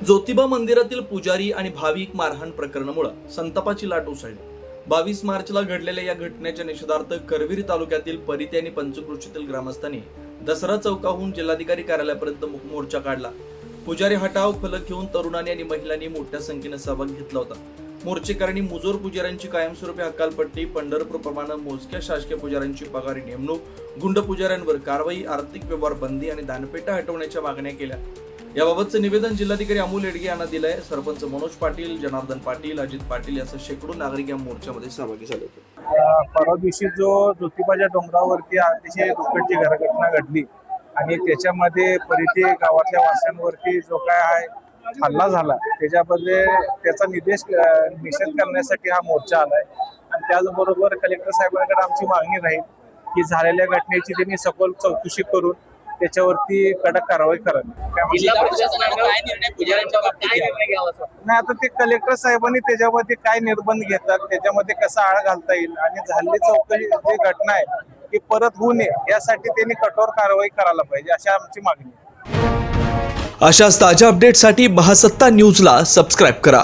ज्योतिबा मंदिरातील पुजारी आणि भाविक मारहाण प्रकरणामुळे संतापाची लाट उसळली। 22 मार्चला घडलेल्या या घटनेच्या निषेधार्थ करवीर तालुक्यातील परिते आणि पंचकृषीतील ग्रामस्थांनी दसरा चौकाहून जिल्हाधिकारी कार्यालयापर्यंत मोर्चा काढला। पुजारी हटाव फलक घेऊन तरुणांनी आणि महिलांनी मोठ्या संख्येने सहभाग घेतला होता। मोर्चेकऱ्यांनी मुजोर पुजाऱ्यांची कायमस्वरूपी हकालपट्टी, पंढरपूरप्रमाणे मोजक्या शासकीय पुजाऱ्यांची पगारी नेमणूक, गुंड पुजाऱ्यांवर कारवाई, आर्थिक व्यवहार बंदी आणि दानपेट्या हटवण्याच्या मागण्या केल्या। याबाबतचं निवेदन जिल्हाधिकारी अमोल येडगे यांना दिलंय। सरपंच मनोज पाटील, जनार्दन पाटील, अजित पाटील यासह शेकडो नागरिक या मोर्चामध्ये सहभागी झाले होते। परवा दिवशी जो ज्योतिबाच्या डोंगरावरती अतिशय दुःखद घटना घडली आणि त्याच्यामध्ये परिते गावातल्या वासियांवरती जो काय आहे हल्ला झाला, त्याचा निषेध करण्यासाठी हा मोर्चा आलाय। आणि त्याचबरोबर कलेक्टर साहेबांकडे आमची मागणी राहील की झालेल्या घटनेची त्यांनी सखोल चौकशी करून त्याच्यावरती कडक कारवाई करावी। नाही, आता ते कलेक्टर साहेबांनी त्याच्यामध्ये काय निर्बंध घेतात, त्याच्यामध्ये कसा आळा घालता येईल आणि झालेली चौकशी जी घटना आहे ती परत होऊ नये यासाठी त्यांनी कठोर कारवाई करायला पाहिजे, अशी आमची मागणी आहे। अशाच ताज्या अपडेटसाठी महासत्ता न्यूजला सबस्क्राईब करा।